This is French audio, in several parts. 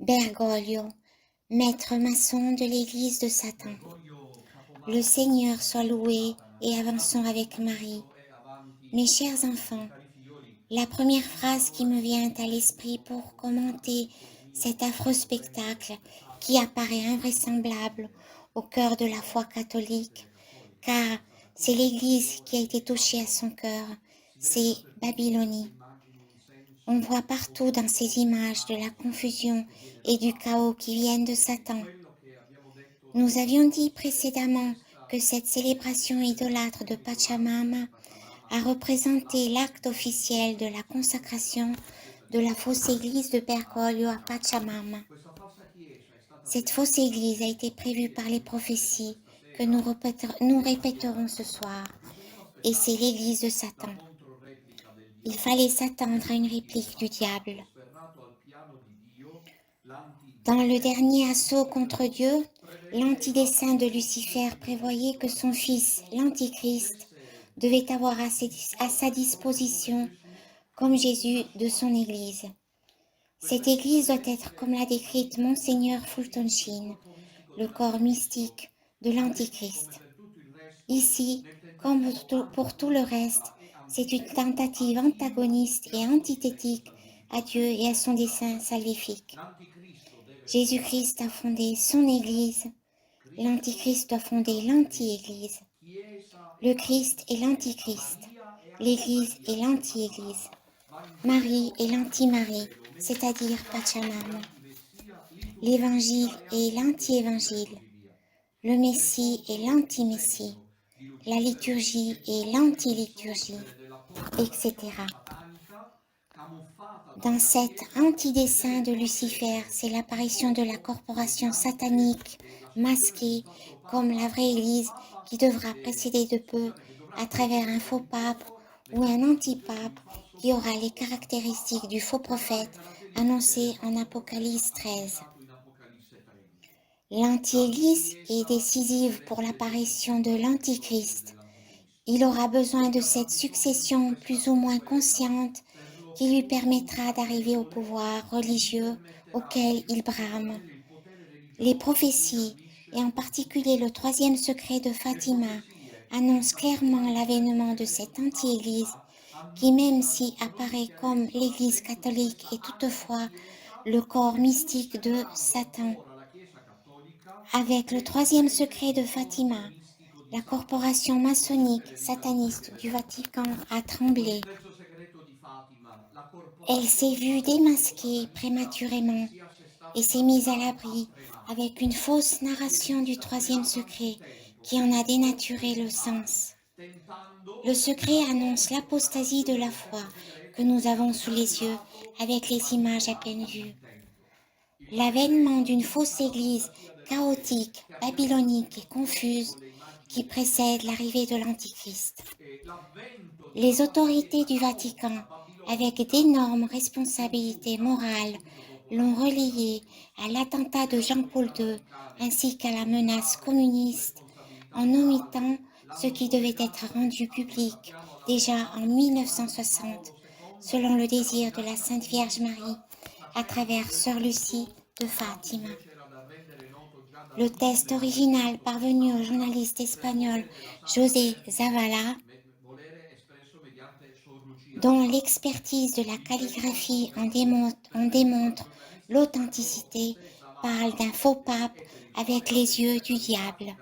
Bergoglio, maître maçon de l'église de Satan. Le Seigneur soit loué et avançons avec Marie. Mes chers enfants, la première phrase qui me vient à l'esprit pour commenter cet affreux spectacle qui apparaît invraisemblable au cœur de la foi catholique, car c'est l'Église qui a été touchée à son cœur, c'est Babylonie. On voit partout dans ces images de la confusion et du chaos qui viennent de Satan. Nous avions dit précédemment que cette célébration idolâtre de Pachamama a représenté l'acte officiel de la consacration de la fausse église de Bergoglio à Pachamama. Cette fausse église a été prévue par les prophéties que nous répéterons ce soir, et c'est l'église de Satan. Il fallait s'attendre à une réplique du diable. Dans le dernier assaut contre Dieu, l'antidessein de Lucifer prévoyait que son fils, l'Antichrist, devait avoir à sa disposition, comme Jésus, de son Église. Cette Église doit être, comme l'a décrite Monseigneur Fulton Sheen, le corps mystique de l'Antichrist. Ici, comme pour tout le reste, c'est une tentative antagoniste et antithétique à Dieu et à son dessein salvifique. Jésus-Christ a fondé son Église, l'Antichrist doit fonder l'anti-Église. Le Christ est l'Antichrist, l'Église est l'anti-Église. Marie est l'anti-Marie, c'est-à-dire Pachamama. L'Évangile est l'anti-Évangile. Le Messie est l'anti-Messie. La liturgie est l'anti-liturgie, etc. Dans cet anti-dessein de Lucifer, c'est l'apparition de la corporation satanique, masquée comme la vraie Église, qui devra précéder de peu à travers un faux pape ou un antipape qui aura les caractéristiques du faux prophète annoncé en Apocalypse 13. L'anti-Église est décisive pour l'apparition de l'Antichrist. Il aura besoin de cette succession plus ou moins consciente qui lui permettra d'arriver au pouvoir religieux auquel il brame. Les prophéties, et en particulier le troisième secret de Fatima, annoncent clairement l'avènement de cette anti-Église qui, même si apparaît comme l'Église catholique, est toutefois le corps mystique de Satan. Avec le troisième secret de Fatima, la corporation maçonnique sataniste du Vatican a tremblé. Elle s'est vue démasquée prématurément et s'est mise à l'abri avec une fausse narration du troisième secret qui en a dénaturé le sens. Le secret annonce l'apostasie de la foi que nous avons sous les yeux avec les images à peine vues. L'avènement d'une fausse église chaotique, babylonique et confuse qui précède l'arrivée de l'Antichrist. Les autorités du Vatican, avec d'énormes responsabilités morales, l'ont relayé à l'attentat de Jean-Paul II ainsi qu'à la menace communiste en omettant ce qui devait être rendu public déjà en 1960, selon le désir de la Sainte Vierge Marie, à travers Sœur Lucie de Fatima. Le texte original parvenu au journaliste espagnol José Zavala, dont l'expertise de la calligraphie en démontre l'authenticité, parle d'un faux pape avec les yeux du diable.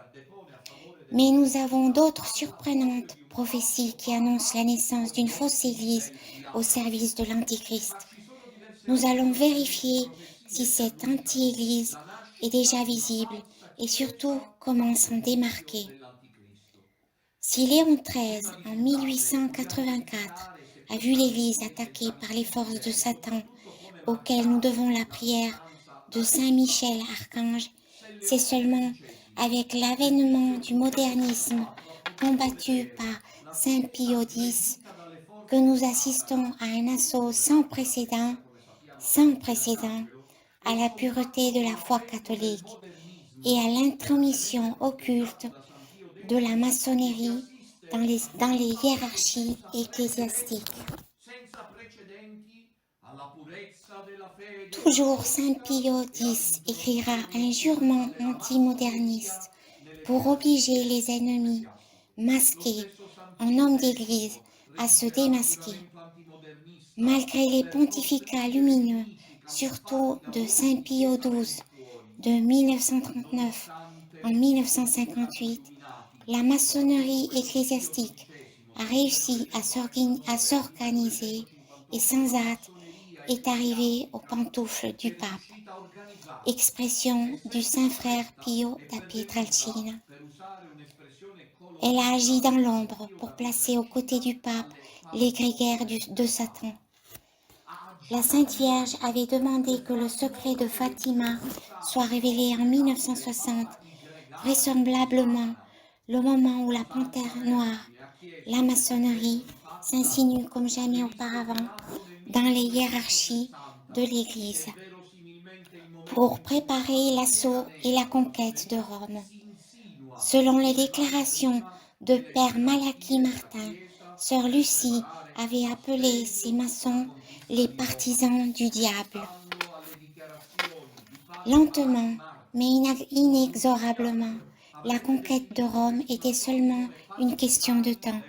Mais nous avons d'autres surprenantes prophéties qui annoncent la naissance d'une fausse église au service de l'Antichrist. Nous allons vérifier si cette anti-église est déjà visible et surtout comment s'en démarquer. Si Léon XIII, en 1884, a vu l'Église attaquée par les forces de Satan, auxquelles nous devons la prière de Saint Michel Archange, c'est seulement avec l'avènement du modernisme combattu par Saint Pie X que nous assistons à un assaut sans précédent à la pureté de la foi catholique et à l'intromission occulte de la maçonnerie dans les hiérarchies ecclésiastiques. Toujours Saint Pio X écrira un jurement antimoderniste pour obliger les ennemis masqués en hommes d'église à se démasquer. Malgré les pontificats lumineux, surtout de Saint Pio XII de 1939 en 1958, la maçonnerie ecclésiastique a réussi à s'organiser et sans hâte est arrivée aux pantoufles du pape, expression du Saint-Frère Pio da Pietrelcina. Elle a agi dans l'ombre pour placer aux côtés du pape les grégaires de Satan. La Sainte Vierge avait demandé que le secret de Fatima soit révélé en 1960, vraisemblablement le moment où la panthère noire, la maçonnerie, s'insinue comme jamais auparavant dans les hiérarchies de l'Église pour préparer l'assaut et la conquête de Rome. Selon les déclarations de Père Malachi Martin, Sœur Lucie avait appelé ces maçons les partisans du diable. Lentement, mais inexorablement, la conquête de Rome était seulement une question de temps.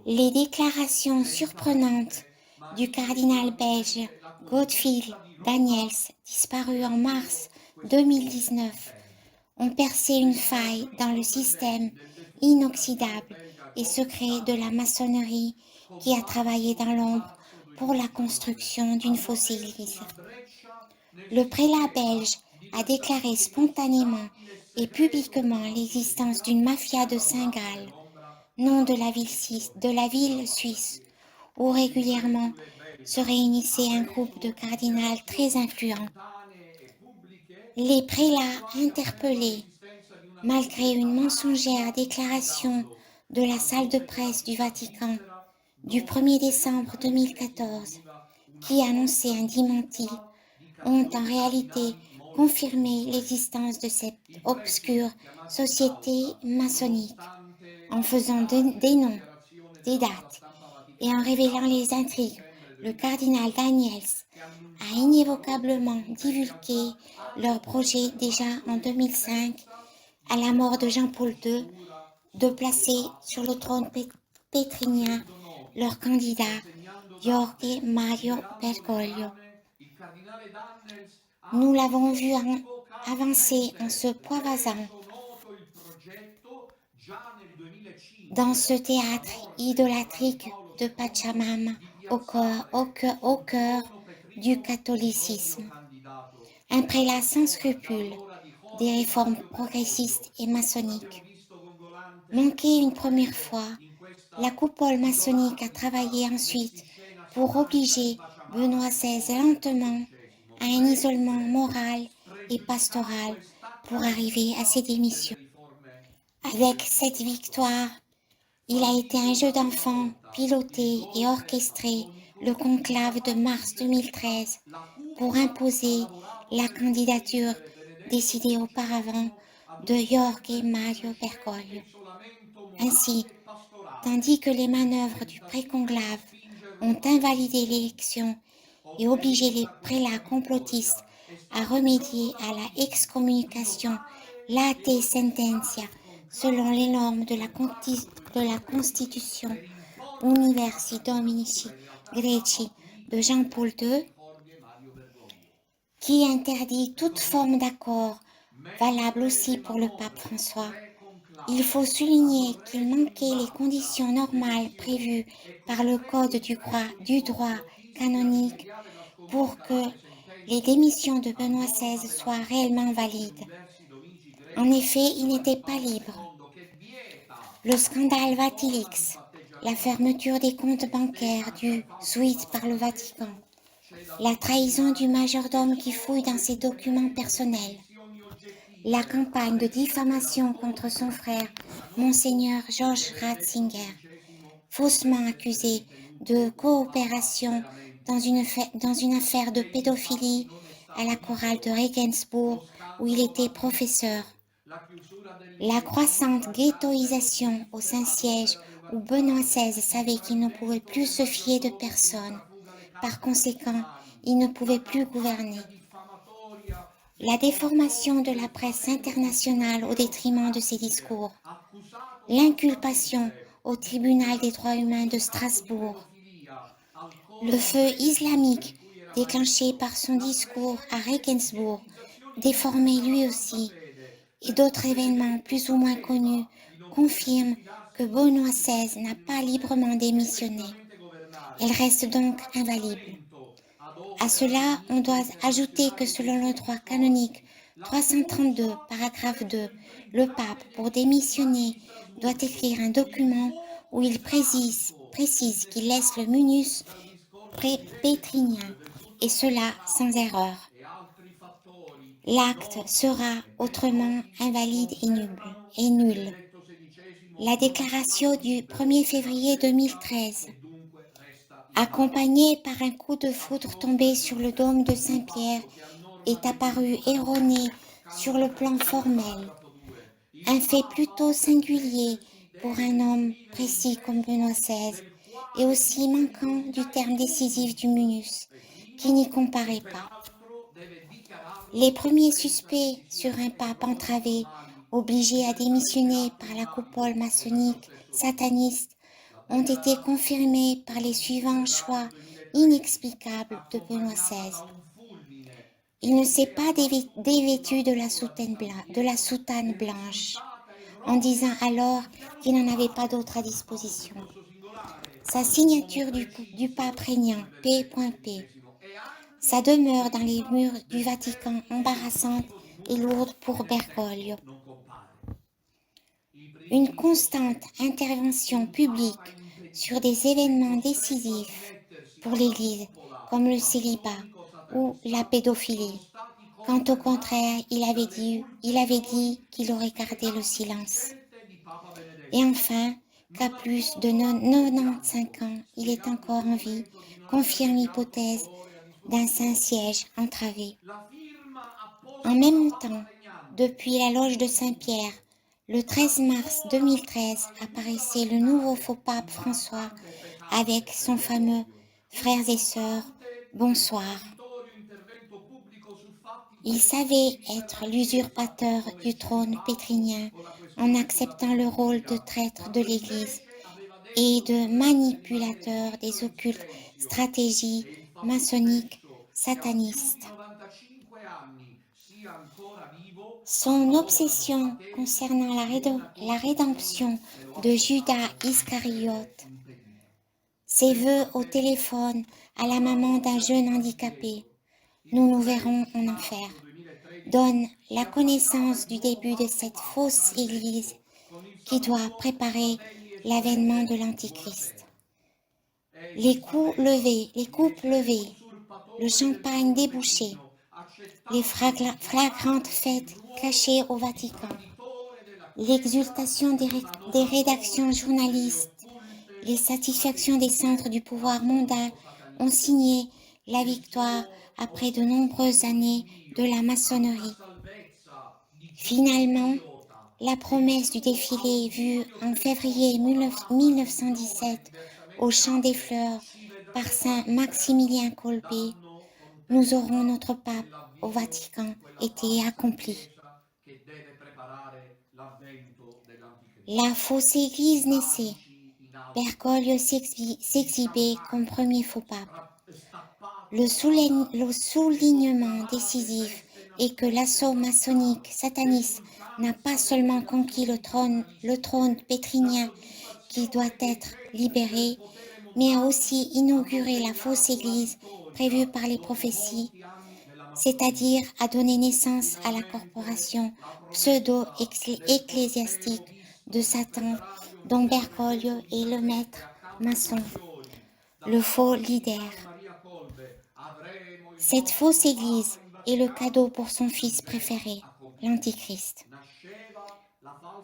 Les déclarations surprenantes du cardinal belge Godefil Daniels, disparu en mars 2019, ont percé une faille dans le système inoxydable et secret de la maçonnerie qui a travaillé dans l'ombre pour la construction d'une fausse église. Le prélat belge a déclaré spontanément et publiquement l'existence d'une mafia de Saint-Gall, nom de la ville suisse, où régulièrement se réunissait un groupe de cardinals très influents. Les prélats interpellés, malgré une mensongère déclaration de la salle de presse du Vatican du 1er décembre 2014, qui annonçait un démenti, ont en réalité confirmé l'existence de cette obscure société maçonnique, en faisant des noms, des dates et en révélant les intrigues. Le cardinal Daniels a inévocablement divulgué leur projet déjà en 2005, à la mort de Jean-Paul II, de placer sur le trône pétrinien leur candidat Jorge Mario Bergoglio. Nous l'avons vu avancer en se poivasant dans ce théâtre idolâtrique de Pachamama au cœur du catholicisme. Un prélat sans scrupules, des réformes progressistes et maçonniques. Manqué une première fois, la coupole maçonnique a travaillé ensuite pour obliger Benoît XVI lentement à un isolement moral et pastoral pour arriver à ses démissions. Avec cette victoire, il a été un jeu d'enfant piloté et orchestré le conclave de mars 2013 pour imposer la candidature décidée auparavant de Jorge Mario Bergoglio. Ainsi, tandis que les manœuvres du préconclave ont invalidé l'élection et obligé les prélats complotistes à remédier à la excommunication late sententia selon les normes de la Constitution Universi Dominici Greci de Jean-Paul II, qui interdit toute forme d'accord, valable aussi pour le pape François. Il faut souligner qu'il manquait les conditions normales prévues par le Code du droit canonique pour que les démissions de Benoît XVI soient réellement valides. En effet, il n'était pas libre. Le scandale Vatilix, la fermeture des comptes bancaires dus suite par le Vatican, la trahison du majordome qui fouille dans ses documents personnels, la campagne de diffamation contre son frère, Monseigneur Georges Ratzinger, faussement accusé de coopération dans une affaire de pédophilie à la chorale de Regensburg où il était professeur. La croissante ghettoisation au Saint-Siège où Benoît XVI savait qu'il ne pouvait plus se fier de personne. Par conséquent, il ne pouvait plus gouverner. La déformation de la presse internationale au détriment de ses discours, l'inculpation au tribunal des droits humains de Strasbourg, le feu islamique déclenché par son discours à Regensburg, déformé lui aussi, et d'autres événements plus ou moins connus confirment que Benoît XVI n'a pas librement démissionné. Elle reste donc invalide. À cela, on doit ajouter que selon le droit canonique 332, paragraphe 2, le pape, pour démissionner, doit écrire un document où il précise qu'il laisse le munus pétrinien, et cela sans erreur. L'acte sera autrement invalide et nul. La déclaration du 1er février 2013, accompagnée par un coup de foudre tombé sur le dôme de Saint-Pierre, est apparue erronée sur le plan formel, un fait plutôt singulier pour un homme précis comme Benoît XVI, et aussi manquant du terme décisif du munus, qui n'y comparait pas. Les premiers suspects sur un pape entravé, obligé à démissionner par la coupole maçonnique sataniste, ont été confirmés par les suivants choix inexplicables de Benoît XVI. Il ne s'est pas dévêtu de la soutane blanche, en disant alors qu'il n'en avait pas d'autre à disposition. Sa signature du pape régnant, P.P. Sa demeure dans les murs du Vatican embarrassante et lourde pour Bergoglio. Une constante intervention publique sur des événements décisifs pour l'Église, comme le célibat ou la pédophilie, quand au contraire il avait dit qu'il aurait gardé le silence. Et enfin, qu'à plus de 95 ans, il est encore en vie, confirme l'hypothèse d'un Saint-Siège entravé. En même temps, depuis la loge de Saint-Pierre, le 13 mars 2013 apparaissait le nouveau faux pape François avec son fameux « Frères et sœurs, bonsoir ». Il savait être l'usurpateur du trône pétrinien en acceptant le rôle de traître de l'Église et de manipulateur des occultes stratégies maçonniques satanistes. Son obsession concernant la rédemption de Judas Iscariote, ses vœux au téléphone à la maman d'un jeune handicapé, nous verrons en enfer, donne la connaissance du début de cette fausse église qui doit préparer l'avènement de l'Antichrist. Les coupes levées, le champagne débouché, les flagrantes fêtes cachées au Vatican, l'exultation des rédactions journalistes, les satisfactions des centres du pouvoir mondain ont signé la victoire après de nombreuses années de la maçonnerie. Finalement, la promesse du défilé vu en février 1917 au Champ des Fleurs par Saint Maximilien Kolbe, nous aurons notre pape au Vatican, était accomplie. La fausse église naissait. Bergoglio s'exhibait comme premier faux pape. Le soulignement décisif est que l'assaut maçonnique sataniste n'a pas seulement conquis le trône pétrinien qui doit être libéré, mais a aussi inauguré la fausse église prévue par les prophéties, c'est-à-dire a donné naissance à la corporation pseudo-ecclésiastique de Satan dont Bergoglio est le maître maçon, le faux leader. Cette fausse église est le cadeau pour son fils préféré, l'Antichrist.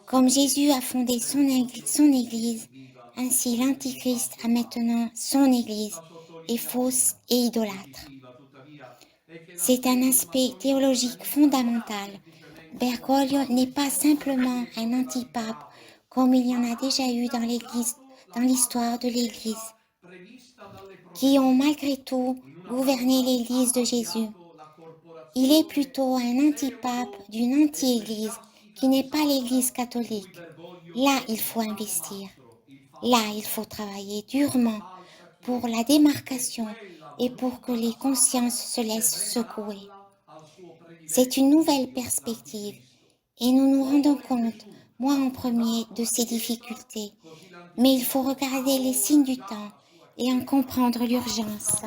Comme Jésus a fondé son église, ainsi l'Antichrist a maintenant son église, est fausse et idolâtre. C'est un aspect théologique fondamental. Bergoglio n'est pas simplement un antipape comme il y en a déjà eu dans l'histoire de l'Église. qui ont malgré tout gouverné l'Église de Jésus. Il est plutôt un antipape d'une anti-Église qui n'est pas l'Église catholique. Là, il faut investir. Là, il faut travailler durement pour la démarcation et pour que les consciences se laissent secouer. C'est une nouvelle perspective et nous nous rendons compte, moi en premier, de ces difficultés. Mais il faut regarder les signes du temps et en comprendre l'urgence.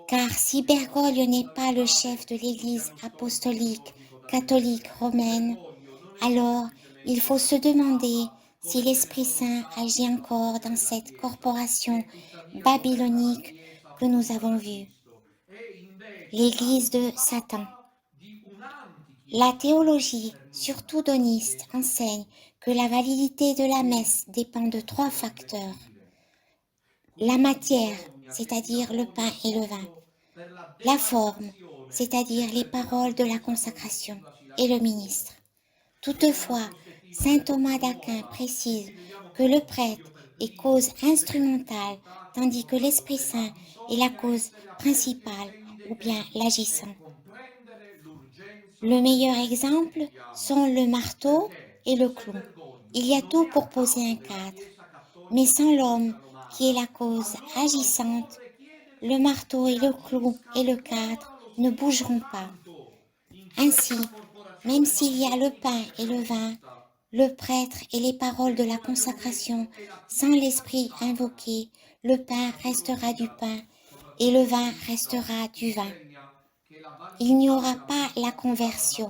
Car si Bergoglio n'est pas le chef de l'Église apostolique catholique romaine, alors il faut se demander si l'Esprit Saint agit encore dans cette corporation babylonique que nous avons vue, l'Église de Satan. La théologie, surtout doniste, enseigne que la validité de la messe dépend de 3 facteurs. La matière, c'est-à-dire le pain et le vin. La forme, c'est-à-dire les paroles de la consécration et le ministre. Toutefois, saint Thomas d'Aquin précise que le prêtre est cause instrumentale, tandis que l'Esprit Saint est la cause principale ou bien l'agissant. Le meilleur exemple sont le marteau et le clou. Il y a tout pour poser un cadre, mais sans l'homme qui est la cause agissante, le marteau et le clou et le cadre ne bougeront pas. Ainsi, même s'il y a le pain et le vin, le prêtre et les paroles de la consécration, sans l'esprit invoqué, le pain restera du pain et le vin restera du vin. Il n'y aura pas la conversion,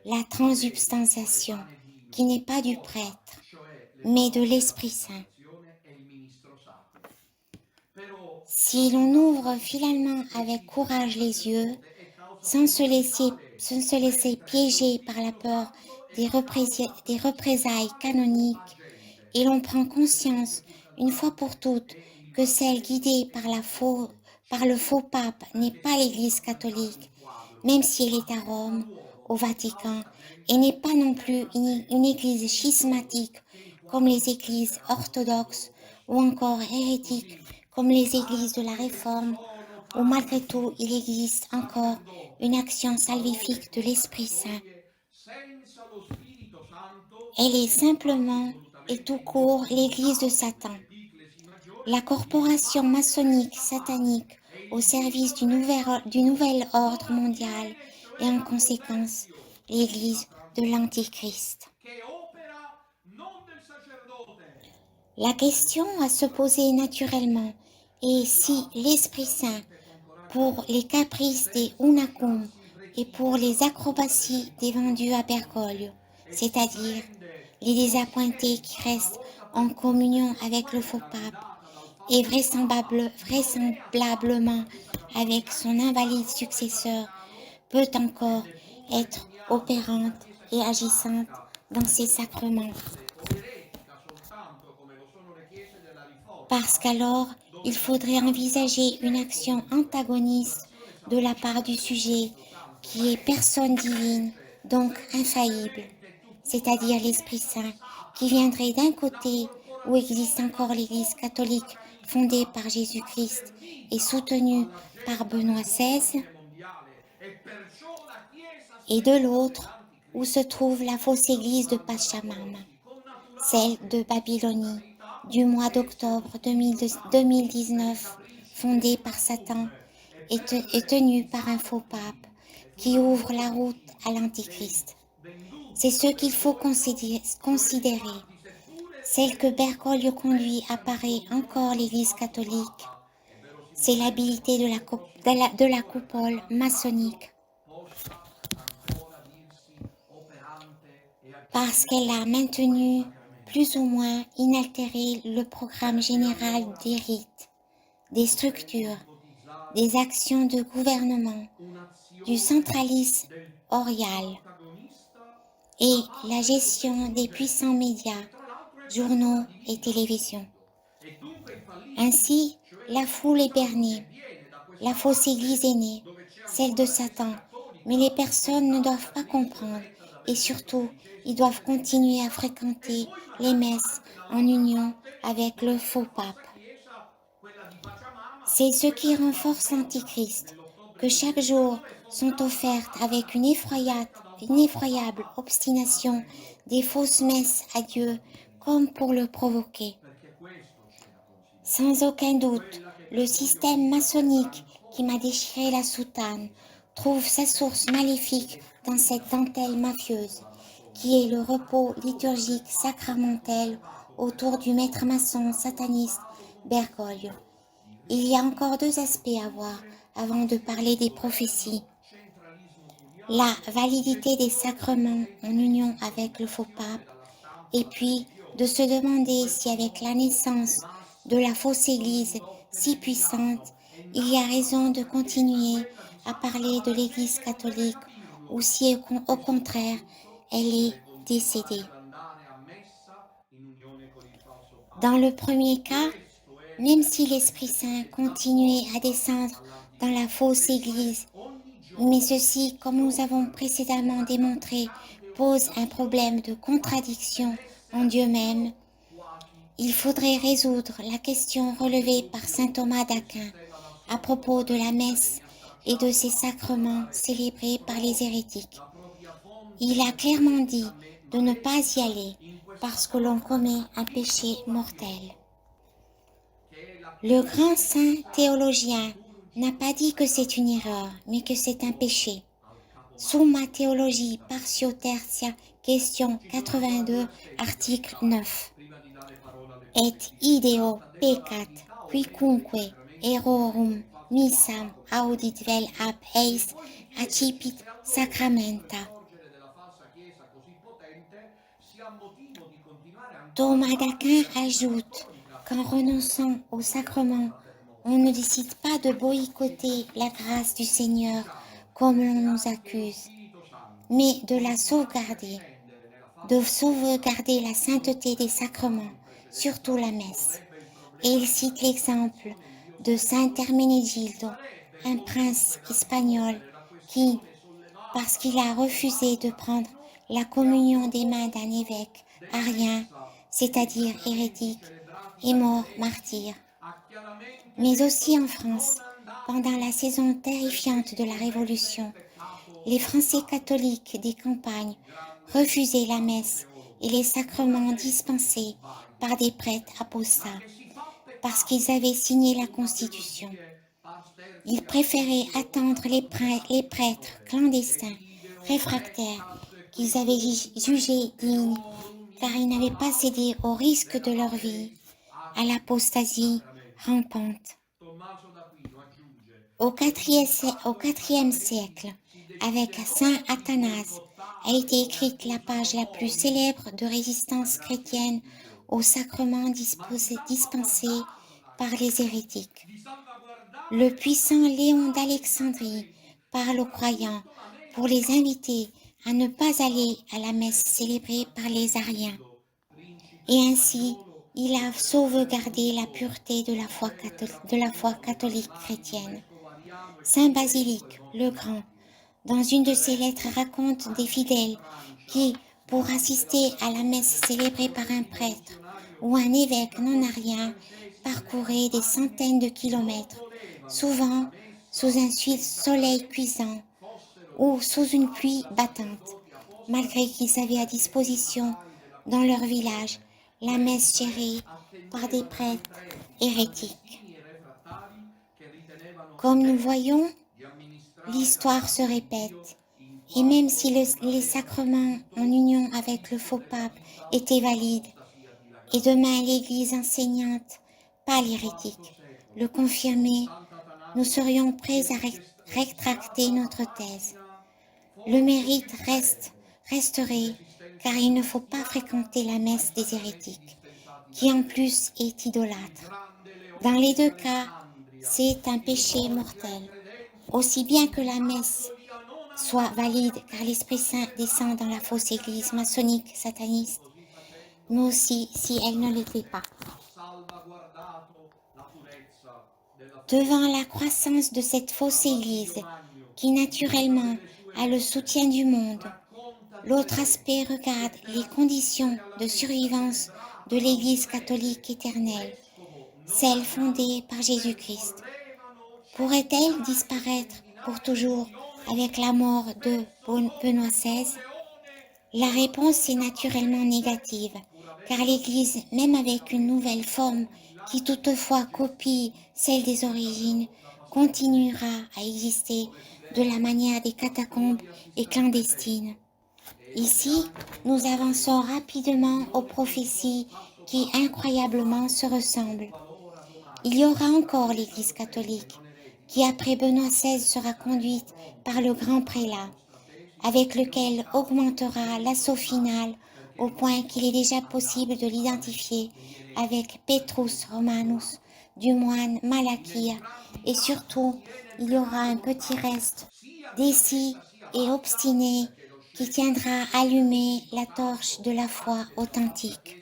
la transsubstantiation, qui n'est pas du prêtre, mais de l'Esprit Saint. Si l'on ouvre finalement avec courage les yeux, sans se laisser piéger par la peur des représailles canoniques, et l'on prend conscience, une fois pour toutes, que celle guidée par le faux pape n'est pas l'Église catholique, même si elle est à Rome, au Vatican, et n'est pas non plus une église schismatique comme les églises orthodoxes ou encore hérétiques comme les églises de la Réforme, où malgré tout il existe encore une action salvifique de l'Esprit Saint. Elle est simplement et tout court l'église de Satan, la corporation maçonnique satanique au service du nouvel ordre mondial et en conséquence l'église de l'Antichrist. La question à se poser naturellement est si l'Esprit Saint, pour les caprices des Unacum et pour les acrobaties des vendus à Bergoglio, c'est-à-dire les désappointés qui restent en communion avec le faux pape et vraisemblablement avec son invalide successeur, peut encore être opérante et agissante dans ces sacrements. Parce qu'alors, il faudrait envisager une action antagoniste de la part du sujet, qui est personne divine, donc infaillible, c'est-à-dire l'Esprit Saint, qui viendrait d'un côté où existe encore l'Église catholique fondée par Jésus-Christ et soutenue par Benoît XVI, et de l'autre où se trouve la fausse Église de Pachamama, celle de Babylonie, du mois d'octobre 2019, fondée par Satan et tenue par un faux pape qui ouvre la route à l'Antichrist. C'est ce qu'il faut considérer. Celle que Bergoglio conduit apparaît encore l'Église catholique. C'est l'habilité de la coupole maçonnique. Parce qu'elle a maintenu plus ou moins inaltéré le programme général des rites, des structures, des actions de gouvernement, du centralisme orial et la gestion des puissants médias, journaux et télévisions. Ainsi, la foule est bernée, la fausse église est née, celle de Satan, mais les personnes ne doivent pas comprendre et surtout, ils doivent continuer à fréquenter les messes en union avec le faux pape. C'est ce qui renforce l'Antichrist, que chaque jour sont offertes avec une effroyable obstination des fausses messes à Dieu comme pour le provoquer. Sans aucun doute, le système maçonnique qui m'a déchiré la soutane trouve sa source maléfique dans cette dentelle mafieuse, qui est le repos liturgique sacramentel autour du maître maçon sataniste Bergoglio. Il y a encore deux aspects à voir avant de parler des prophéties. La validité des sacrements en union avec le faux pape, et puis de se demander si avec la naissance de la fausse Église si puissante, il y a raison de continuer à parler de l'Église catholique ou si au contraire elle est décédée. Dans le premier cas, même si l'Esprit Saint continuait à descendre dans la fausse Église, mais ceci, comme nous avons précédemment démontré, pose un problème de contradiction en Dieu même. Il faudrait résoudre la question relevée par saint Thomas d'Aquin à propos de la messe et de ses sacrements célébrés par les hérétiques. Il a clairement dit de ne pas y aller parce que l'on commet un péché mortel. Le grand saint théologien n'a pas dit que c'est une erreur, mais que c'est un péché. Summa Theologiae Partio Tertia, question 82, article 9. Et ideo peccat, quicunque errorum missam audit vel ab eis accipit sacramenta. Thomas d'Aquin ajoute qu'en renonçant au sacrement, on ne décide pas de boycotter la grâce du Seigneur comme l'on nous accuse, mais de la sauvegarder, la sainteté des sacrements, surtout la messe. Et il cite l'exemple de Saint Hermenegildo, un prince espagnol qui, parce qu'il a refusé de prendre la communion des mains d'un évêque arien, c'est-à-dire hérétique, est mort martyr. Mais aussi en France, pendant la saison terrifiante de la Révolution, les Français catholiques des campagnes refusaient la messe et les sacrements dispensés par des prêtres apostats, parce qu'ils avaient signé la Constitution. Ils préféraient attendre les prêtres clandestins, réfractaires, qu'ils avaient jugés dignes, car ils n'avaient pas cédé au risque de leur vie, à l'apostasie rampante. Au IVe siècle, avec saint Athanase, a été écrite la page la plus célèbre de résistance chrétienne aux sacrements dispensés par les hérétiques. Le puissant Léon d'Alexandrie parle aux croyants pour les inviter à ne pas aller à la messe célébrée par les Ariens. Et ainsi, il a sauvegardé la pureté de la foi catholique chrétienne. Saint Basilique le Grand, dans une de ses lettres, raconte des fidèles qui, pour assister à la messe célébrée par un prêtre ou un évêque non-arien, parcouraient des centaines de kilomètres, souvent sous un soleil cuisant ou sous une pluie battante, malgré qu'ils avaient à disposition dans leur village la messe gérée par des prêtres hérétiques. Comme nous voyons, l'histoire se répète, et même si les sacrements en union avec le faux pape étaient valides, et demain l'Église enseignante, pas l'hérétique, le confirmait, nous serions prêts à rétracter notre thèse. Le mérite resterait, car il ne faut pas fréquenter la messe des hérétiques, qui en plus est idolâtre. Dans les deux cas, c'est un péché mortel, aussi bien que la messe soit valide, car l'Esprit Saint descend dans la fausse église maçonnique sataniste, mais aussi si elle ne l'était pas. Devant la croissance de cette fausse église, qui naturellement a le soutien du monde, l'autre aspect regarde les conditions de survivance de l'Église catholique éternelle, celle fondée par Jésus-Christ. Pourrait-elle disparaître pour toujours avec la mort de Benoît XVI? La réponse est naturellement négative, car l'Église, même avec une nouvelle forme qui toutefois copie celle des origines, continuera à exister de la manière des catacombes et clandestines. Ici, nous avançons rapidement aux prophéties qui incroyablement se ressemblent. Il y aura encore l'Église catholique, qui après Benoît XVI sera conduite par le grand prélat, avec lequel augmentera l'assaut final au point qu'il est déjà possible de l'identifier avec Petrus Romanus, du moine Malachia, et surtout, il y aura un petit reste décis et obstiné qui tiendra allumée la torche de la foi authentique.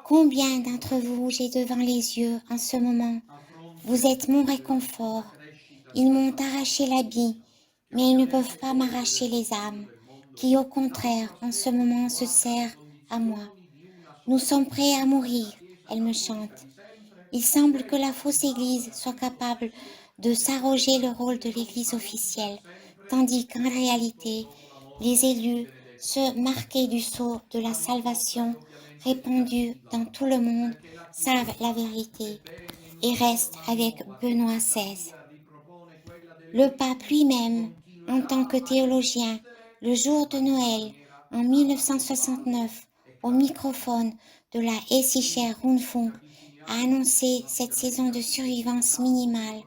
Combien d'entre vous j'ai devant les yeux en ce moment? Vous êtes mon réconfort. Ils m'ont arraché l'habit, mais ils ne peuvent pas m'arracher les âmes, qui au contraire en ce moment se serrent à moi. Nous sommes prêts à mourir, elle me chante. Il semble que la fausse Église soit capable de s'arroger le rôle de l'Église officielle, tandis qu'en réalité, les élus se marqués du sceau de la salvation répandue dans tout le monde savent la vérité et restent avec Benoît XVI. Le pape lui-même, en tant que théologien, le jour de Noël, en 1969, au microphone de la Hessischer Rundfunk, a annoncé cette saison de survivance minimale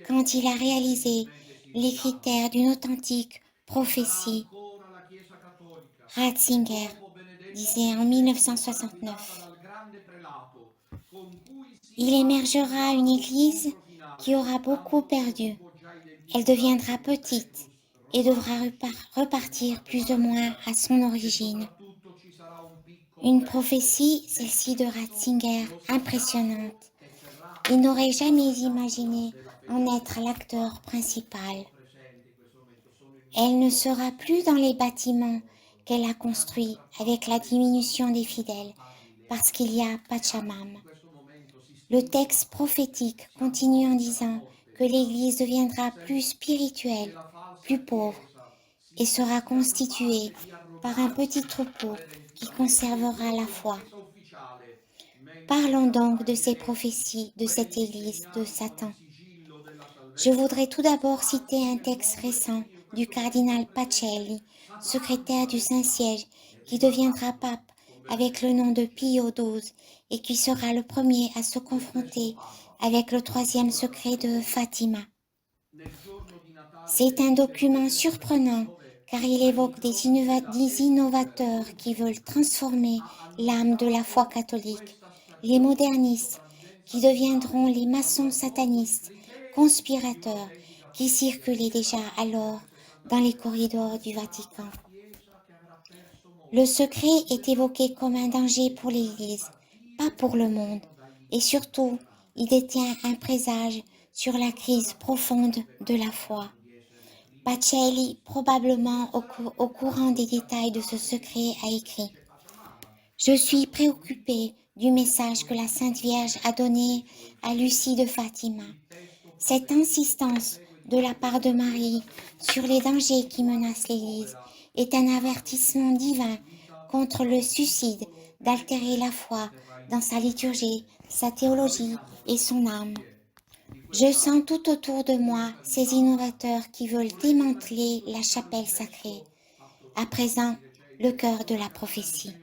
quand il a réalisé les critères d'une authentique prophétie. Ratzinger disait en 1969. Il émergera une église qui aura beaucoup perdu. Elle deviendra petite et devra repartir plus ou moins à son origine. Une prophétie, celle-ci de Ratzinger, impressionnante. Il n'aurait jamais imaginé en être l'acteur principal. Elle ne sera plus dans les bâtiments qu'elle a construits avec la diminution des fidèles, parce qu'il y a Pachamama. Le texte prophétique continue en disant que l'Église deviendra plus spirituelle, plus pauvre, et sera constituée par un petit troupeau qui conservera la foi. Parlons donc de ces prophéties de cette Église de Satan. Je voudrais tout d'abord citer un texte récent du cardinal Pacelli, secrétaire du Saint-Siège, qui deviendra pape avec le nom de Pio XII et qui sera le premier à se confronter avec le troisième secret de Fatima. C'est un document surprenant car il évoque des innovateurs qui veulent transformer l'âme de la foi catholique, les modernistes qui deviendront les maçons satanistes, conspirateurs qui circulaient déjà alors dans les corridors du Vatican. Le secret est évoqué comme un danger pour l'Église, pas pour le monde, et surtout, il détient un présage sur la crise profonde de la foi. Pacelli, probablement au courant des détails de ce secret, a écrit « Je suis préoccupé du message que la Sainte Vierge a donné à Lucie de Fatima. Cette insistance de la part de Marie sur les dangers qui menacent l'Église est un avertissement divin contre le suicide d'altérer la foi dans sa liturgie, sa théologie et son âme. Je sens tout autour de moi ces innovateurs qui veulent démanteler la chapelle sacrée. À présent, le cœur de la prophétie.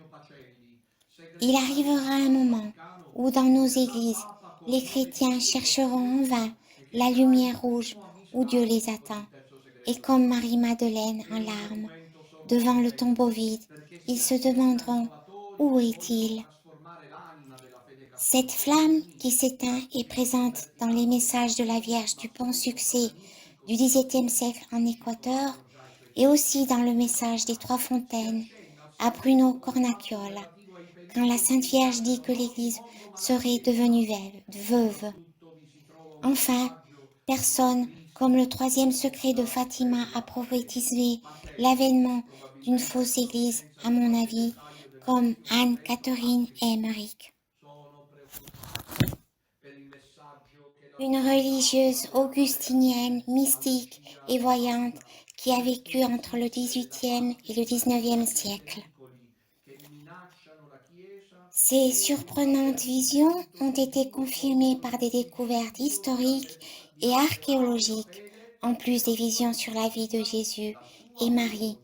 Il arrivera un moment où dans nos églises, les chrétiens chercheront en vain la lumière rouge où Dieu les attend. Et comme Marie-Madeleine en larmes, devant le tombeau vide, ils se demanderont où est-il? Cette flamme qui s'éteint est présente dans les messages de la Vierge du Bon Succès du XVIIe siècle en Équateur et aussi dans le message des Trois Fontaines à Bruno Cornacchiola, quand la Sainte Vierge dit que l'Église serait devenue veuve. Enfin, personne, comme le troisième secret de Fatima, a prophétisé l'avènement d'une fausse Église, à mon avis, comme Anne-Catherine Emmerich. une religieuse augustinienne, mystique et voyante qui a vécu entre le XVIIIe et le XIXe siècle. Ces surprenantes visions ont été confirmées par des découvertes historiques et archéologiques, en plus des visions sur la vie de Jésus et Marie.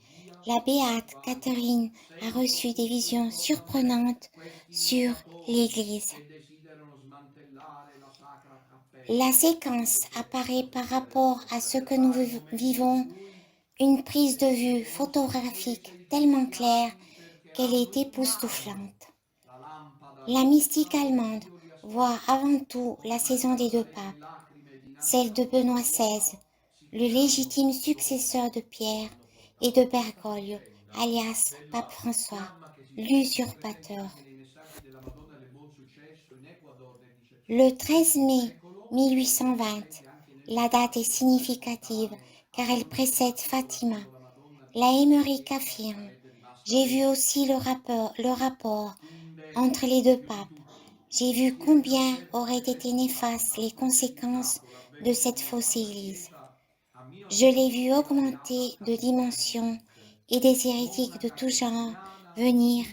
La béate Catherine a reçu des visions surprenantes sur l'Église. La séquence apparaît par rapport à ce que nous vivons, une prise de vue photographique tellement claire qu'elle est époustouflante. La mystique allemande voit avant tout la saison des deux papes, celle de Benoît XVI, le légitime successeur de Pierre, et de Bergoglio, alias Pape François, l'usurpateur. Le 13 mai 1820, la date est significative car elle précède Fatima. La Émeric affirme: j'ai vu aussi le rapport entre les deux papes. J'ai vu combien auraient été néfastes les conséquences de cette fausse Église. Je l'ai vu augmenter de dimension et des hérétiques de tout genre venir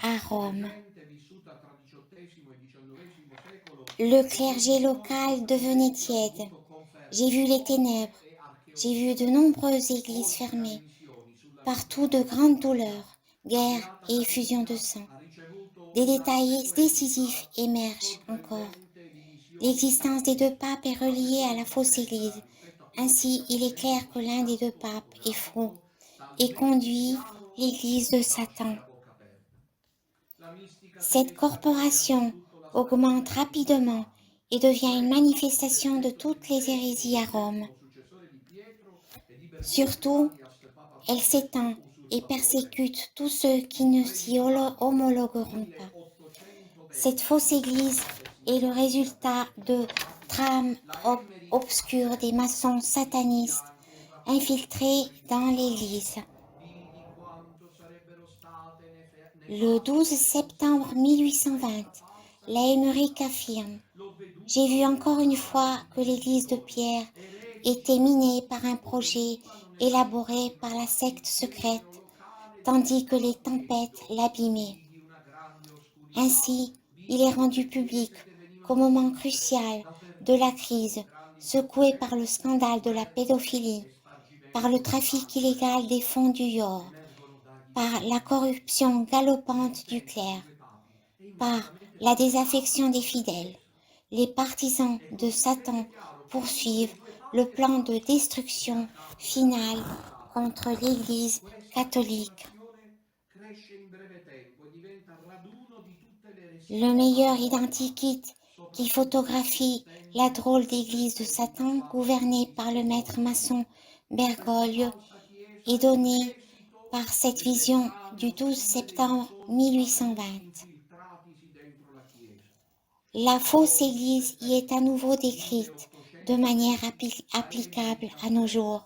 à Rome. Le clergé local devenait tiède. J'ai vu les ténèbres. J'ai vu de nombreuses églises fermées. Partout de grandes douleurs, guerres et effusions de sang. Des détails décisifs émergent encore. L'existence des deux papes est reliée à la fausse Église. Ainsi, il est clair que l'un des deux papes est faux et conduit l'Église de Satan. Cette corporation augmente rapidement et devient une manifestation de toutes les hérésies à Rome. Surtout, elle s'étend et persécute tous ceux qui ne s'y homologueront pas. Cette fausse Église est le résultat de trames obscures des maçons satanistes infiltrés dans l'Église. Le 12 septembre 1820, la Émeric affirme: j'ai vu encore une fois que l'Église de Pierre était minée par un projet élaboré par la secte secrète, tandis que les tempêtes l'abîmaient. Ainsi, il est rendu public qu'au moment crucial de la crise, secouée par le scandale de la pédophilie, par le trafic illégal des fonds du Yor, par la corruption galopante du clerc, par la désaffection des fidèles, les partisans de Satan poursuivent le plan de destruction finale contre l'Église catholique. Le meilleur identikit qui photographie la drôle d'église de Satan gouvernée par le maître maçon Bergoglio est donné par cette vision du 12 septembre 1820. La fausse église y est à nouveau décrite de manière applicable à nos jours.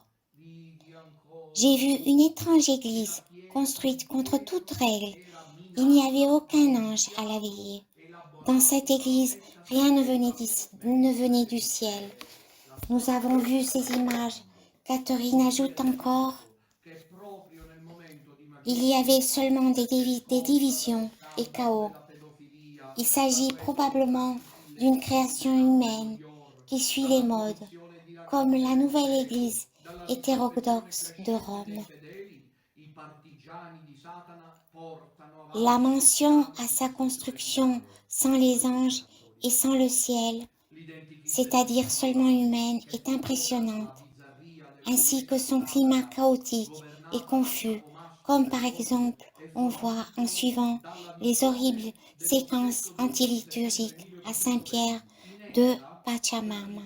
J'ai vu une étrange église construite contre toute règle. Il n'y avait aucun ange à la veiller. Dans cette église, rien ne venait du ciel. Nous avons vu ces images. Catherine ajoute encore: il y avait seulement des divisions et chaos. Il s'agit probablement d'une création humaine qui suit les modes, comme la nouvelle église hétérodoxe de Rome. La mention à sa construction sans les anges et sans le ciel, c'est-à-dire seulement humaine, est impressionnante, ainsi que son climat chaotique et confus, comme par exemple on voit en suivant les horribles séquences antiliturgiques à Saint-Pierre de Pachamama.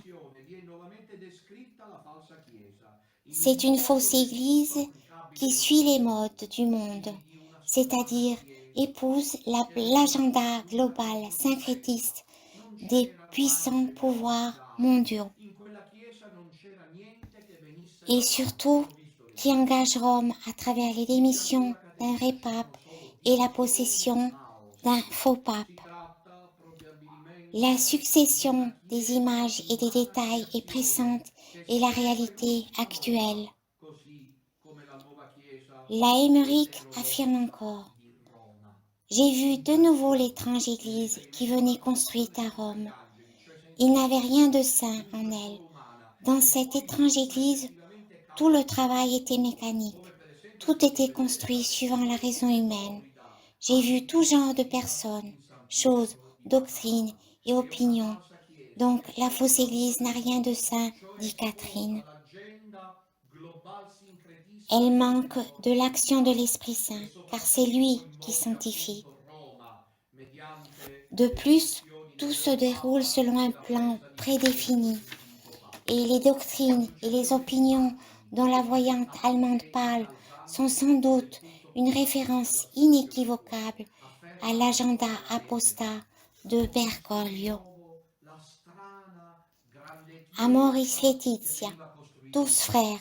C'est une fausse église qui suit les modes du monde, c'est-à-dire épouse l'agenda global syncrétiste des puissants pouvoirs mondiaux. Et surtout, qui engage Rome à travers les démissions d'un vrai pape et la possession d'un faux pape. La succession des images et des détails est pressante et la réalité actuelle. La Émeric affirme encore: j'ai vu de nouveau l'étrange église qui venait construite à Rome. Il n'avait rien de saint en elle. Dans cette étrange église, tout le travail était mécanique. Tout était construit suivant la raison humaine. J'ai vu tout genre de personnes, choses, doctrines et opinions. Donc la fausse église n'a rien de saint, dit Catherine. Elle manque de l'action de l'Esprit Saint, car c'est lui qui sanctifie. De plus, tout se déroule selon un plan prédéfini, et les doctrines et les opinions dont la voyante allemande parle sont sans doute une référence inéquivocable à l'agenda apostat de Bergoglio. Amoris Laetitia, tous frères,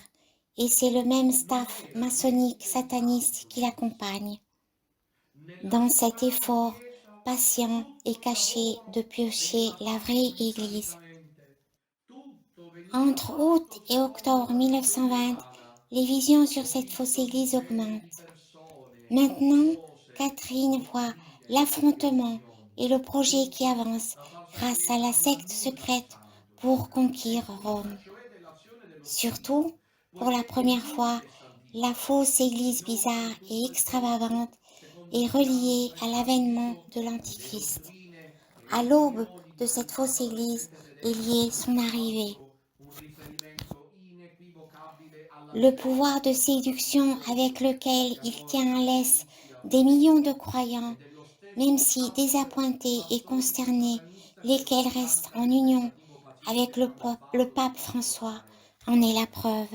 et c'est le même staff maçonnique sataniste qui l'accompagne dans cet effort patient et caché de piocher la vraie Église. Entre août et octobre 1920, les visions sur cette fausse Église augmentent. Maintenant, Catherine voit l'affrontement et le projet qui avance grâce à la secte secrète pour conquérir Rome. Surtout, pour la première fois, la fausse Église bizarre et extravagante est reliée à l'avènement de l'Antichrist. À l'aube de cette fausse Église est liée son arrivée. Le pouvoir de séduction avec lequel il tient en laisse des millions de croyants, même si désappointés et consternés, lesquels restent en union avec le pape François, en est la preuve.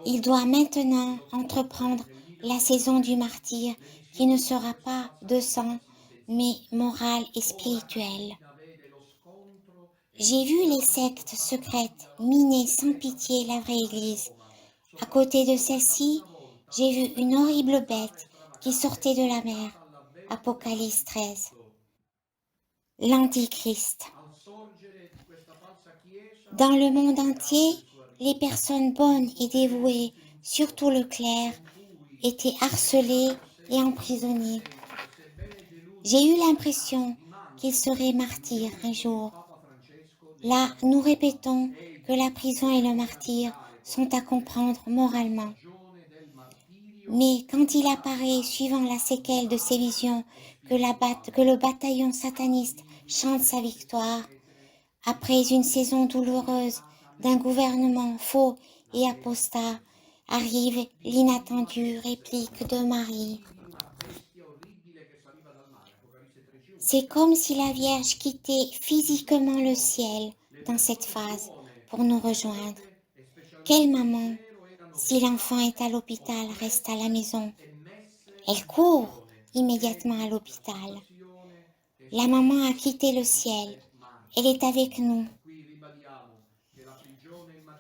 Il doit maintenant entreprendre la saison du martyre qui ne sera pas de sang, mais morale et spirituelle. J'ai vu les sectes secrètes miner sans pitié la vraie Église. À côté de celle-ci, j'ai vu une horrible bête qui sortait de la mer. Apocalypse 13. L'Antichrist. Dans le monde entier, les personnes bonnes et dévouées, surtout le clerc, étaient harcelées et emprisonnées. J'ai eu l'impression qu'ils seraient martyrs un jour. Là, nous répétons que la prison et le martyre sont à comprendre moralement. Mais quand il apparaît, suivant la séquelle de ces visions, que le bataillon sataniste chante sa victoire, après une saison douloureuse d'un gouvernement faux et apostat, arrive l'inattendue réplique de Marie. C'est comme si la Vierge quittait physiquement le ciel dans cette phase pour nous rejoindre. Quelle maman, si l'enfant est à l'hôpital, reste à la maison. Elle court immédiatement à l'hôpital. La maman a quitté le ciel. Elle est avec nous.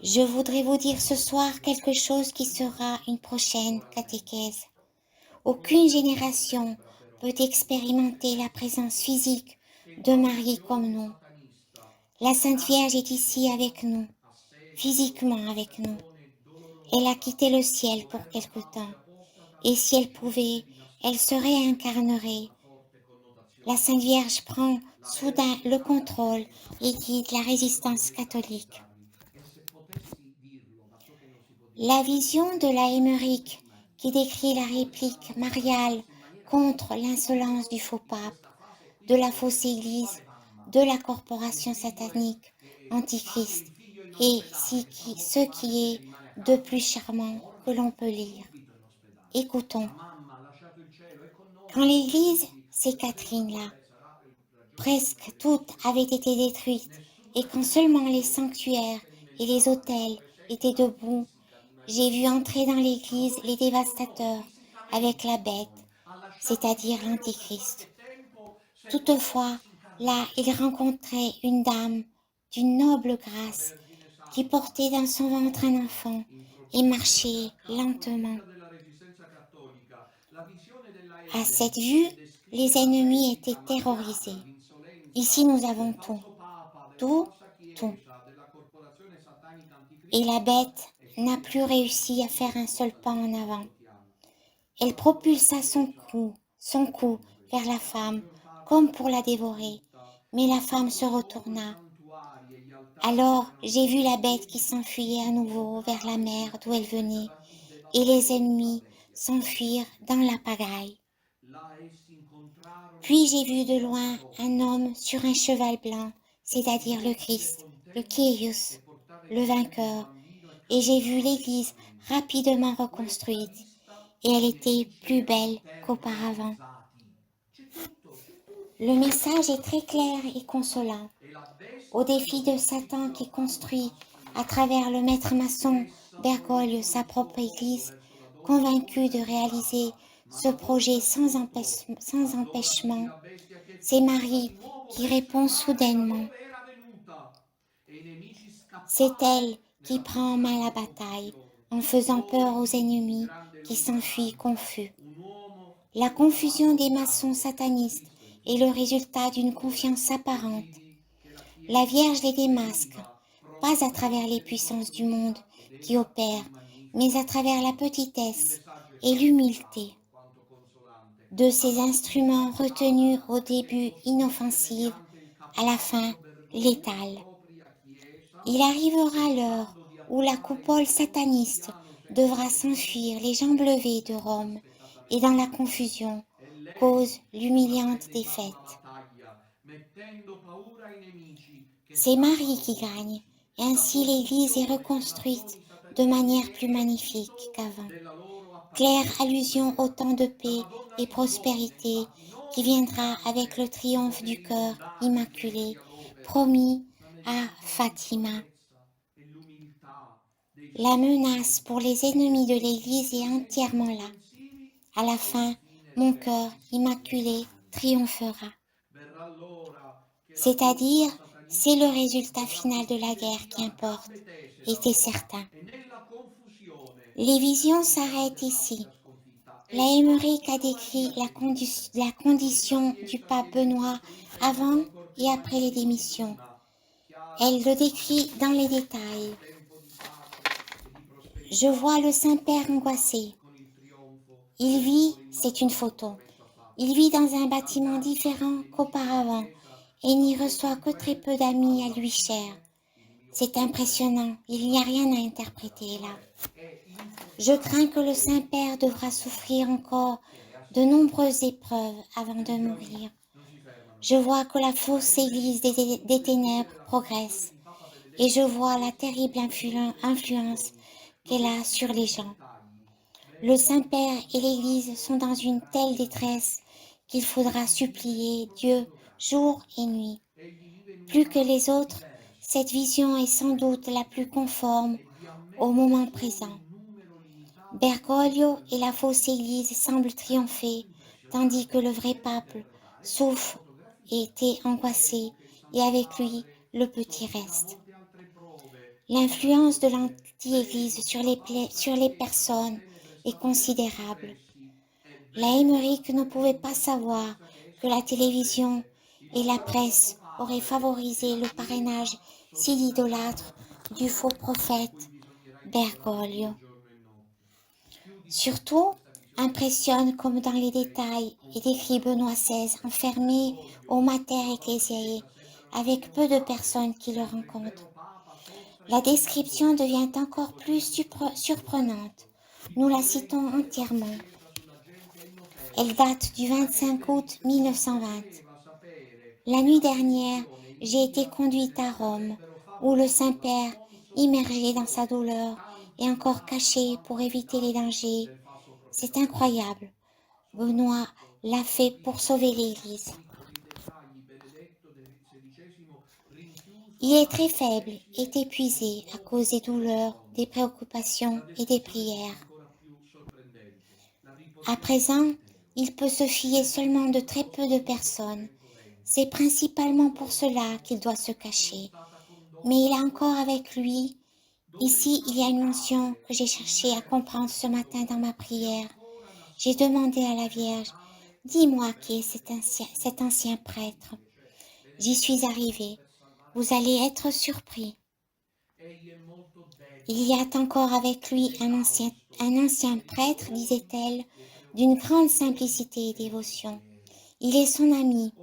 Je voudrais vous dire ce soir quelque chose qui sera une prochaine catéchèse. Aucune génération peut expérimenter la présence physique de Marie comme nous. La Sainte Vierge est ici avec nous, physiquement avec nous. Elle a quitté le ciel pour quelque temps, et si elle pouvait, elle se réincarnerait. La Sainte Vierge prend soudain le contrôle et guide la résistance catholique. La vision de la Émeric, qui décrit la réplique mariale contre l'insolence du faux pape, de la fausse église, de la corporation satanique, antichrist, et ce qui est de plus charmant que l'on peut lire. Écoutons. Quand l'église, c'est Catherine là, presque toutes avaient été détruites, et quand seulement les sanctuaires et les autels étaient debout, j'ai vu entrer dans l'église les dévastateurs avec la bête, c'est-à-dire l'Antichrist. Toutefois, là, il rencontrait une dame d'une noble grâce qui portait dans son ventre un enfant et marchait lentement. À cette vue, les ennemis étaient terrorisés. Ici, nous avons del tout, falso papa, della tout, falsa tout. chiesa, della corporazione satanica Et la anticristo bête e n'a siamo plus noi, réussi à Dio faire un seul sposa pas di en Dio, avant. ascoltiamo. Elle La falsa propulsa chiesa, son cou bella vers questa, la la femme, maggior parte comme pour della la dévorer. distrutta, Mais la femme se lasciando solo i retourna. santuari e gli altari che Alors erano j'ai vu la bête qui riempiti s'enfuyait à di nouveau vers la cadaveri mer di d'où elle gente, venait, i et les devastatori della ennemis bestia, s'enfuirent fantastico. dans la pagaille. Là essi incontrarono Puis j'ai vu tutti de gli loin un altatosi, homme sur un cheval blanc, un c'est-à-dire le nobile Christ, le contento che Kyrios, portava in le mezzo un vainqueur, bambino e et j'ai vu camminava l'église lentamente. rapidement Questa reconstruite, vista et elle i était nemici plus erano belle qu'auparavant. terrorizzati. C'è Le tutto, message est très c'è clair et tutto. consolant. E la Au bestia défi lo de Satan riempì qui tanto construit à travers le maître maçon Essa Bergoglio voltò sa il suo propre volto église, verso la donna convaincu pulita de e réaliser rizzata, ma ce la projet donna sbuttò. sans Allora aprì empêchement, la bestia che c'est fuggeva di Marie nuovo qui verso il répond mare da soudainement. dove era venuta. E i nemici C'est elle scapparono qui nella più prend en main la grande bataille confusione. en faisant peur Poi aux vidi in ennemis grande qui s'enfuient lontananza confus. un uomo La su un confusion cavallo des maçons bianco. satanistes Cristo è est le Dio. résultat d'une Dov'è? confiance E apparente. vidi che la La Chiesa Vierge les démasque, veniva pas à travers les prontamente puissances du monde ricostruita ed qui ella il opèrent, mais à magnifico travers la segno. Il petitesse messaggio è et quanto l'humilté chiaro, quanto consolante. de ces Alla fine instruments retenus Satana, au che début costruisce inoffensifs, mediante il à la fin caparbio Bergoglio la létals. propria Chiesa, Il arrivera l'heure pensando di où la attivare il coupole suo sataniste quotidiano devra segreto s'enfuir les ministero jambes levées de Rome, et dans la inaspettatamente confusion e cause lei ora l'humiliante prende in mano la défaite. battaglia, mettendo paura ai nemici che C'est Marie scappano qui gagne, confusi. et La ainsi l'Église est confusione dei reconstruite massoni de satanisti manière è plus magnifique esito qu'avant. della loro Claire apparente allusion au guerra. temps de La paix Madonna et di donne, prospérité infatti, qui non viendra avec le mediante i triomphe du poteri cœur mondani che essi immaculé adoperano, promis ma à mediante la Fatima. piccolezza e l'umiltà dei La suoi menace pour studenti, les di ennemis de questi l'Église est intelligenti e entièrement là. comprensivi À la e fin, infine mon cœur ribellissimi immaculé leali. triomphera. Verrà l'ora che la C'est-à-dire, truppa c'est le satanista résultat dovrà final de la fuggire guerre fino qui a importe, gambe tese et da c'est Roma certain. e nella confusione Les visions l'imminente s'arrêtent ici. rapida sconfitta. La E Émeric a proprio décrit Maria che vinse. la L'unica condition du chiesa pape viene Benoît ricostruita in modo avant ancora più et après les magnifico di démissions. prima, chiara Elle le ma décrit dans les luminosa, détails. un tempo di pace e di Je prosperità vois le che Saint-Père proseguirà angoissé. con il trionfo Il verso vit, c'est une l'immacolato photo. promesso a Il Fatima. vit dans un bâtiment Ragazza, différent nemici della qu'auparavant Chiesa, et n'y sapete reçoit di que très quel peu d'amis à alla lui chers. fine il mio C'est cuore impressionnant, il n'y a sarà rien à libera, interpréter là. cioè è Je crains que le impossibile Saint-Père devra immaginare souffrir encore che è de assicurato. nombreuses épreuves avant Le de visioni mourir. non si fermano Je qui. vois que la La fausse église Emmerich ha potuto des descrivere ténèbres la condizione progresse di Papa et Benedetto je vois la XVI in terrible tutte le sue influence descrizioni. Lo qu'elle a descrive sur les nei gens. dettagli. Le Bello, Saint-Père et l'Église conservato sont dans e une telle meraviglioso. détresse qu'il faudra Egli vive in supplier proprio Dieu fotografia. jour et nuit. Egli vive in un Plus que les galassia autres, diversa cette vision est da sans quelle doute la plus quotidiana conforme e vi au ammette moment solo présent. un numero limitato di Bergoglio et la fausse incontrati. Église semblent È molto triompher, tandis que impressionante le vrai poter pape interpretare questa souffre et fotografia. était angoissé, Temo che il et Santo avec lui Padre le petit soffrirà reste. molte altre prove prima di L'influence de poter l'anti-Église redire sur la falsa sur les Chiesa dalle personnes tenebre est satanistiche considérable. pressi. È La bene Émeric ne sapere pouvait con pas savoir confidenza che que essa la non sarà télévision assente. Il et la nostro Santo presse auraient Padre e favorisé la le parrainage Chiesa sono si una idolâtre gara du faux tristissima a cui prophète bisognerà intitolare Dio Bergoglio. giorno e notte. Più di tutto, Surtout, questa visione del impressionne futuro comme dans les XVI détails et décrit conforta Benoît molto XVI, tutti. enfermé au Bergoglio e mater la falsa ecclésiae, Chiesa sembrano avec peu de trionfare, personnes qui le mentre il vero rencontrent. Papa soffre La fino description all'angoscia, devient e encore così plus anche il piccolo surprenante. Cristo. Di Nous la citons violenza e entièrement. sapienza sulla gente Elle innocente. date du 25 Sapete, août disse, non mi 1920. piaceva sapere La che nuit la dernière, televisione e i j'ai été media conduite à generali Rome, avrebbero où le favorito la Saint-Père, immergé dans sa sponsorizzazione douleur, est encore cancelata caché pour éviter les malproprietaria dangers. del falso C'est profeta satanico. incroyable. Benoît Soprattutto l'a fait pour colpisce sauver questi l'Église. piccoli dettagli. Benedetto XVI Il rinchiuso est tra très sé faible, est esile con épuisé à cause des poco douleurs, des responso. La préoccupations et des descrizione è prières. ancora più sorprendente. La À riportiamo présent, il all'interiore. peut se Ed fier è seulement de proprio da très peu questo de modo che personnes. ben covente. C'est principalement pour cela qu'il Roma doit se sono cacher. stata Mais il condotta a encore avec quasi lui. dove il Ici, il y a Santo une mention Padre que j'ai cherché à immerso comprendre nel ce suo matin dans ma dolore è prière. ancora J'ai demandé nascosto à la nelle Vierge, camere e nelle dis-moi qui est stanze del suo cet studio ancien prêtre. intime, cioè J'y suis arrivé. Vous allez être surpris. Il y a encore avec lui un ancien prêtre, disait-elle, d'une grande simplicité et dévotion. Il est son ami,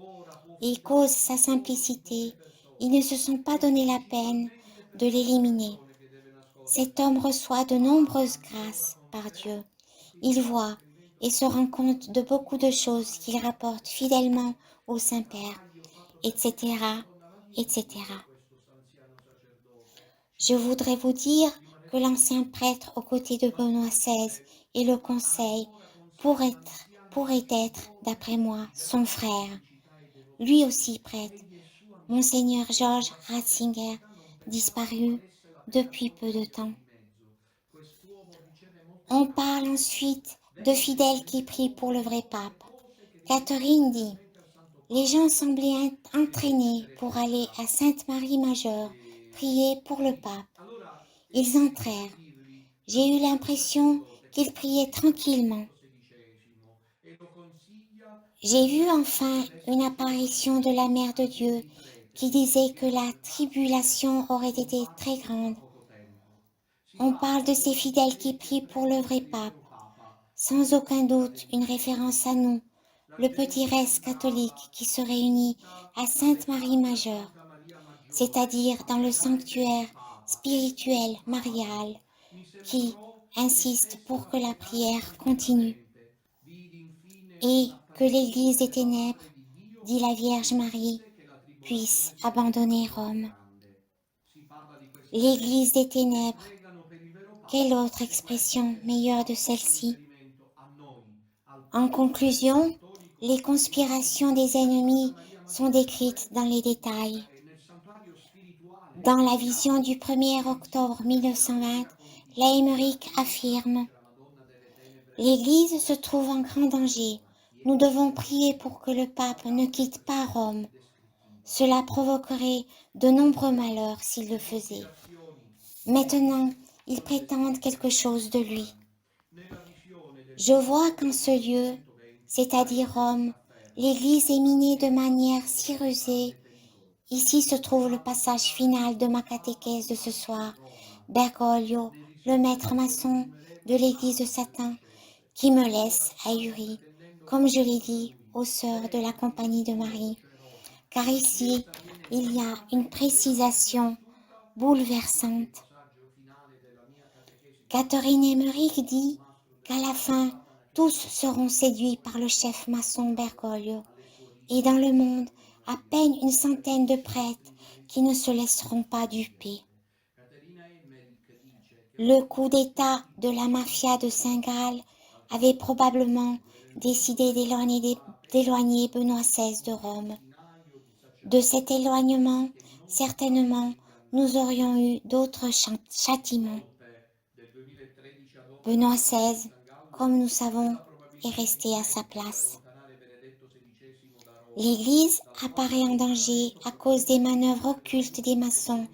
et cause sa simplicité, ils ne se sont pas donné la peine de l'éliminer. Cet homme reçoit de nombreuses grâces par Dieu. Il voit et se rend compte de beaucoup de choses qu'il rapporte fidèlement au Saint-Père, etc., etc. Je voudrais vous dire que l'ancien prêtre aux côtés de Benoît XVI et le Conseil pourrait être, d'après moi, son frère, lui aussi prêtre, Monseigneur Georges Ratzinger, disparu depuis peu de temps. On parle ensuite de fidèles qui prient pour le vrai pape. Catherine dit, les gens semblaient entraînés pour aller à Sainte-Marie-Majeure prier pour le pape. Ils entrèrent. J'ai eu l'impression qu'ils priaient tranquillement. J'ai vu enfin une apparition de la Mère de Dieu qui disait que la tribulation aurait été très grande. On parle de ces fidèles qui prient pour le vrai pape, sans aucun doute une référence à nous, le petit reste catholique qui se réunit à Sainte-Marie-Majeure, c'est-à-dire dans le sanctuaire spirituel marial, qui insiste pour que la prière continue et que l'Église des ténèbres, dit la Vierge Marie, puisse abandonner Rome. L'Église des ténèbres, quelle autre expression meilleure de celle-ci? En conclusion, les conspirations des ennemis sont décrites dans les détails. Dans la vision du 1er octobre 1920, Laëmeric affirme « L'Église se trouve en grand danger. Nous devons prier pour que le pape ne quitte pas Rome. Cela provoquerait de nombreux malheurs s'il le faisait. Maintenant, ils prétendent quelque chose de lui. Je vois qu'en ce lieu, c'est-à-dire Rome, l'Église est minée de manière si rusée. Ici se trouve le passage final de ma catéchèse de ce soir. Bergoglio, le maître maçon de l'Église de Satan, qui me laisse ahuri, comme je l'ai dit aux sœurs de la Compagnie de Marie. Car ici, il y a une précisation bouleversante. Catherine Emmerich dit qu'à la fin, tous seront séduits par le chef maçon Bergoglio, et dans le monde, à peine une centaine de prêtres qui ne se laisseront pas duper. Le coup d'État de la mafia de Saint-Gall avait probablement décidé d'éloigner Benoît XVI de Rome. De cet éloignement, certainement, nous aurions eu d'autres châtiments. Benoît XVI, comme nous savons, est resté à sa place. L'Église apparaît en danger à cause des manœuvres occultes des maçons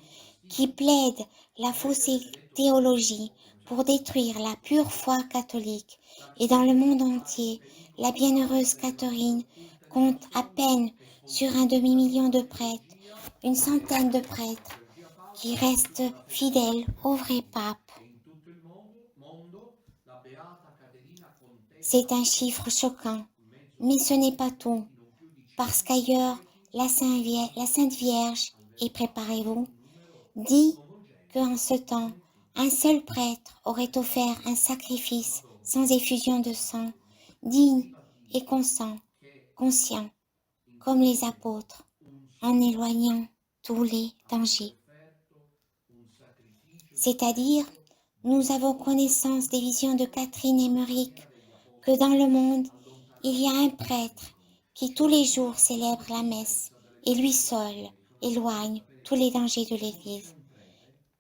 qui plaident la fausse théologie pour détruire la pure foi catholique. Et dans le monde entier, la bienheureuse Catherine compte à peine sur un demi-million de prêtres, une centaine de prêtres qui restent fidèles au vrai pape. C'est un chiffre choquant, mais ce n'est pas tout, parce qu'ailleurs, la Sainte Vierge, et préparez-vous, dit qu'en ce temps, un seul prêtre aurait offert un sacrifice sans effusion de sang, digne et conscient, comme les apôtres, en éloignant tous les dangers. C'est-à-dire, nous avons connaissance des visions de Catherine Emmerich, que dans le monde, il y a un prêtre qui tous les jours célèbre la messe et lui seul éloigne tous les dangers de l'Église,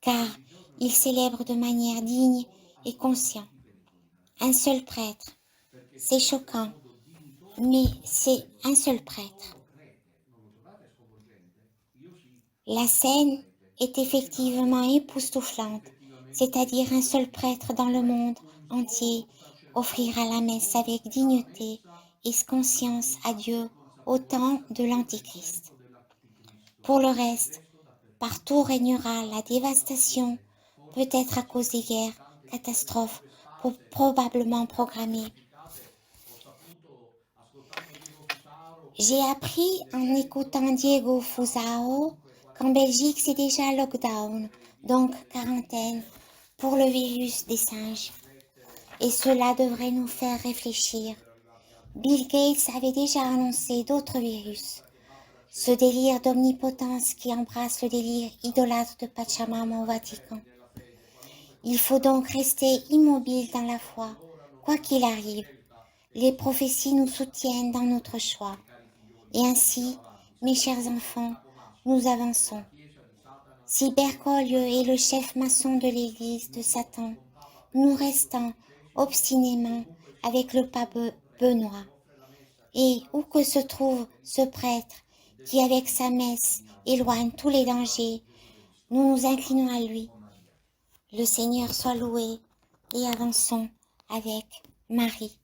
car il célèbre de manière digne et consciente. Un seul prêtre, c'est choquant, mais c'est un seul prêtre. La scène est effectivement époustouflante, c'est-à-dire un seul prêtre dans le monde entier offrira la messe avec dignité et conscience à Dieu au temps de l'Antichrist. Pour le reste, partout régnera la dévastation, peut-être à cause des guerres, catastrophes, probablement programmées. J'ai appris en écoutant Diego Fusaro qu'en Belgique c'est déjà lockdown, donc quarantaine, pour le virus des singes. Et cela devrait nous faire réfléchir. Bill Gates avait déjà annoncé d'autres virus. Ce délire d'omnipotence qui embrasse le délire idolâtre de Pachamama au Vatican. Il faut donc rester immobile dans la foi, quoi qu'il arrive. Les prophéties nous soutiennent dans notre choix. Et ainsi, mes chers enfants, nous avançons. Si Bergoglio est le chef maçon de l'église de Satan, nous restons obstinément avec le pape Benoît. Et où que se trouve ce prêtre qui avec sa messe éloigne tous les dangers, nous nous inclinons à lui. Le Seigneur soit loué et avançons avec Marie.